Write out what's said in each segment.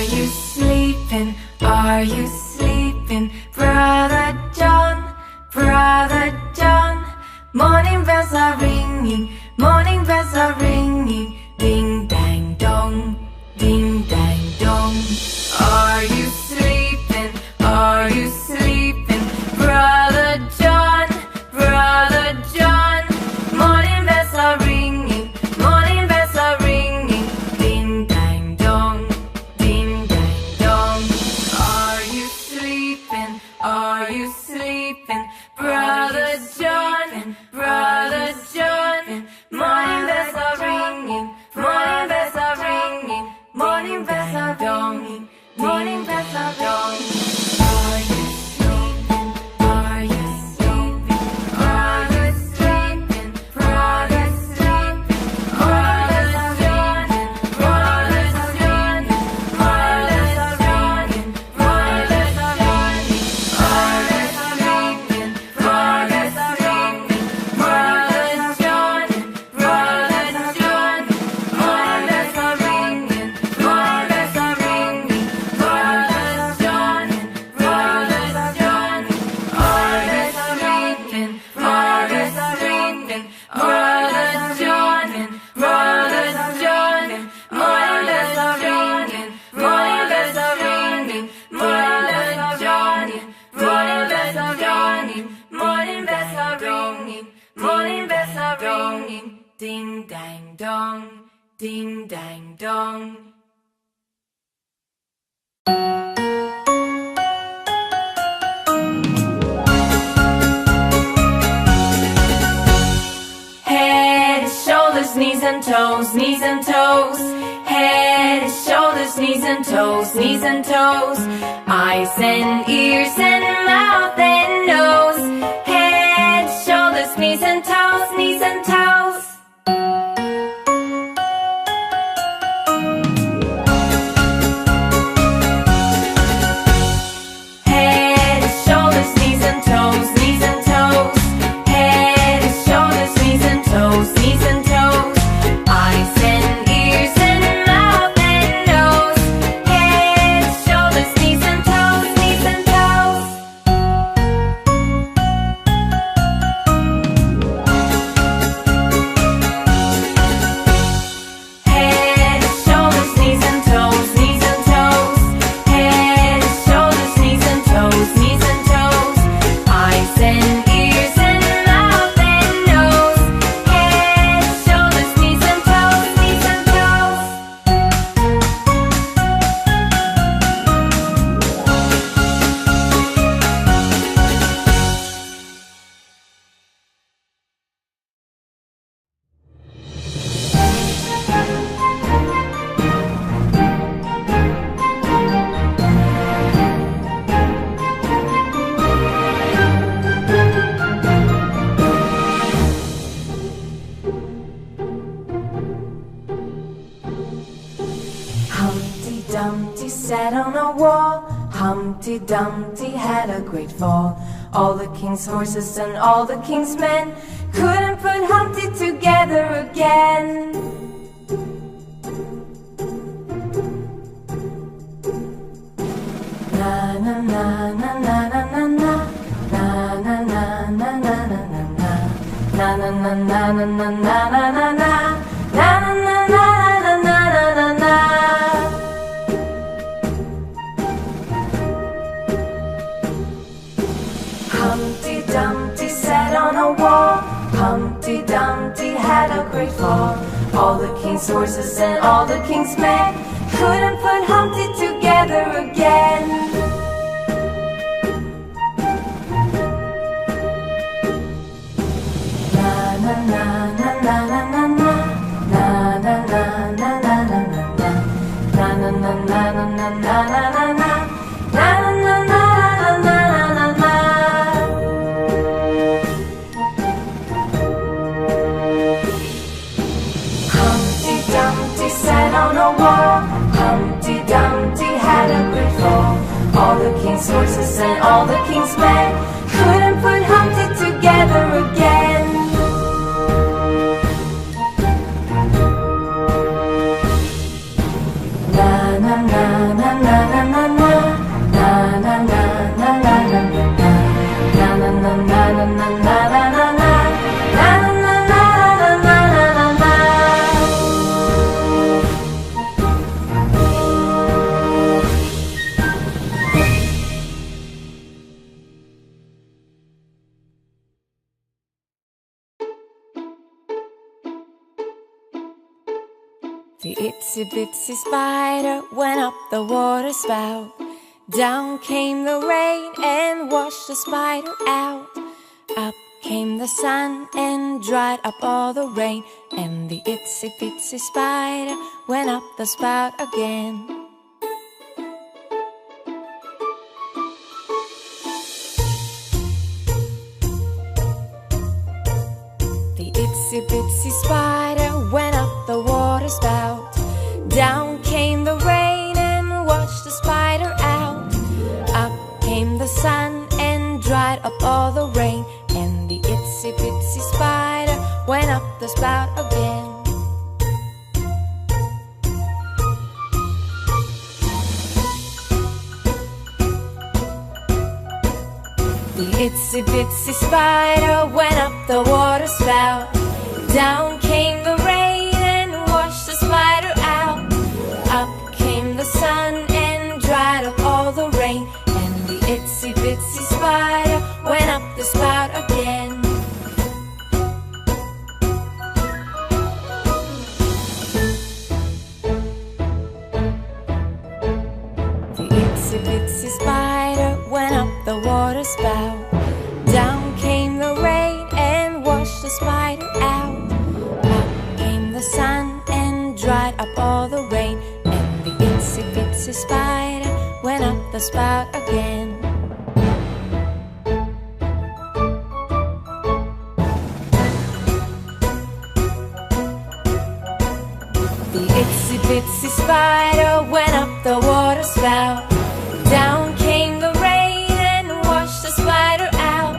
Are you sleeping? Are you sleeping? Brother John, Brother John. Morning bells are ringing, morning bells are ringing. Ding dang dong, ding dang dong. Are you sleeping? Are you sleeping? Brother John, Brother John. Morning bells are ringing, morning bells are ringing. Ding dang dong, ding dang dong. Are you sleeping? Are you sleeping? Brother John, Brother John. Morning bells are ringing, morning bells are ringing. Morning bells are ringing, morning bells are ringing. Are you sleeping? Are you sleeping? Are you sleeping? Brother sleeping. Brother John, Brother John. Morning bells are ringing, morning bells are ringing. Are you sleeping? Brother sleeping. Brother John, Brother John. Morning bells are ringing, morning bells are ringing. Brother John, Brother John. Are you sleeping? Brother sleeping. Brother John, Brother John. Morning bells are ringing, morning bells are ringing. Brother John, morning bells are ringing, morning bells are ringing, morning bells are ringing. Ding dang dong, ding dang dong. Head, shoulders, knees and toes, knees and toes. Head, shoulders, knees and toes, knees and toes. Eyes and ears and mouth and nose. Head, shoulders, knees and toes, knees and toes. Head, shoulders, knees and toes, knees and toes. Head, shoulders, knees and toes, knees and toes. Eyes and ears and mouth and nose. Head, shoulders, knees and toes, knees and toes. Head, shoulders, knees and toes, knees and toes. Head, shoulders, knees and toes, knees and toes. Eyes and ears and mouth and nose. Head, shoulders, knees and toes, knees and toes. Humpty Dumpty sat on a wall. Humpty Dumpty had a great fall. All the king's horses and all the king's men couldn't put Humpty together again. Na na na na na na na na. Na na na na na na na na. Na na na na na na na na na na. Na na na na na na na na na. Humpty Dumpty sat on a wall. Humpty Dumpty had a great fall. All the king's horses and all the king's men couldn't put Humpty together again. Na na na na na na na na. Na na na na na na na na. Na na na na na na na na na na. Na na na na na na na na na. Humpty Dumpty sat on a wall. Humpty Dumpty had a great fall. All the king's horses and all the king's men couldn't put Humpty together again. Na na na na itsy bitsy spider went up the water spout. Down came the rain and washed the spider out. Up came the sun and dried up all the rain, and the itsy bitsy spider went up the spout again. The itsy bitsy spider went up the water spout. Down came the rain and washed the spider out. Up came the sun and dried up all the rain, and the itsy bitsy spider went up the spout again. The itsy bitsy spider went up the water spout. Down came the rain and washed the spider out. Up came the sun and dried up all the rain, and the itsy bitsy spider went up the spout again. The itsy bitsy spider went up the water spout. Down came the rain and washed the spider out. Up came the sun and dried up all the rain, and the itsy bitsy spider went up the spout again. The itsy bitsy spider went up the water spout. Down came the rain and washed the spider out.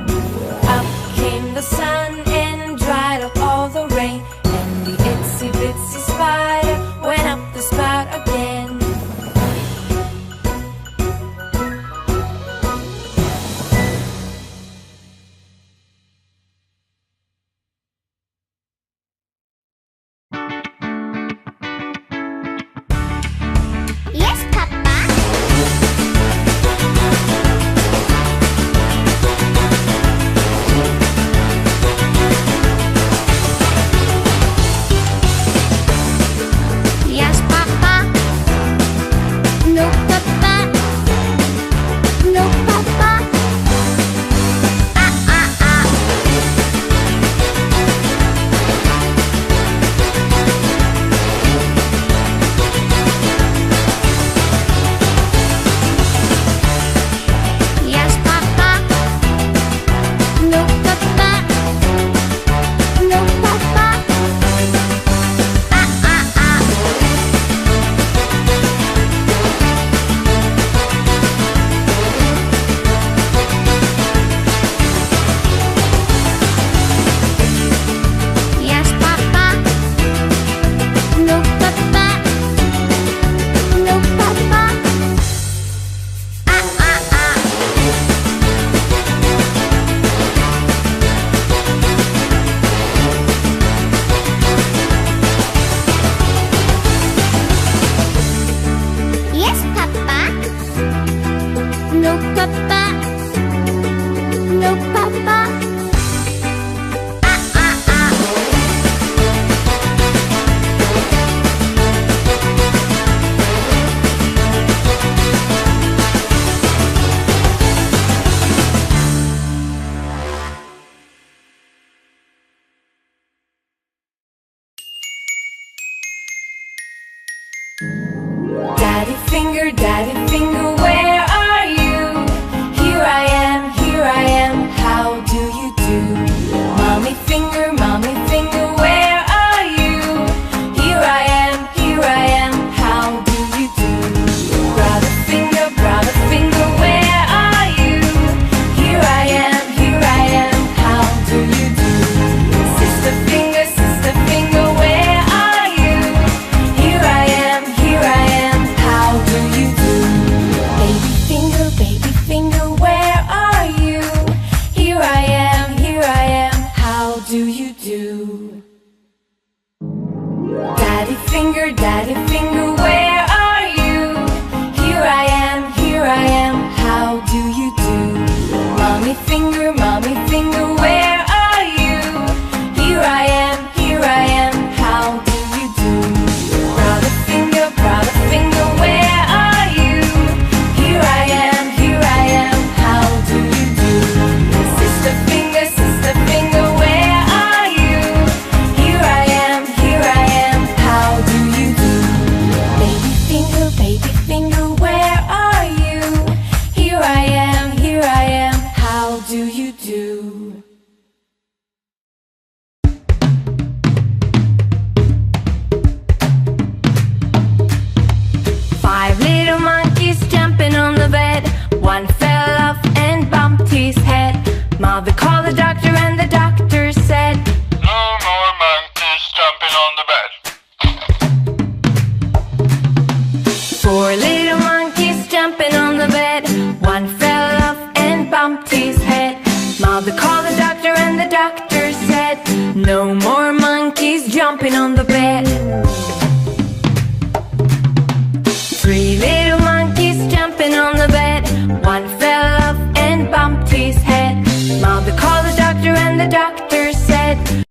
Up came the sun and dried up all the rain, and the itsy bitsy spider went up the spout again. Yes, Papa. Yes, Papa. No, Papa. No, Papa. Ah, ah, ah. Yes, Papa. No, Papa. No, Papa. Ah, ah, ah. Yes, Papa. No, Papa. No, Papa. Ah, ah, ah. Yes, Papa. No, Papa. No, Papa. Ah, ah, ah. Daddy finger, where are you? Here I am, how do you do? Mommy finger, where are you? Here I am, how do you do? Brother finger, where are you? Here I am, how do you do? Sister finger, where are you? Here I am, how do you do? jumping on the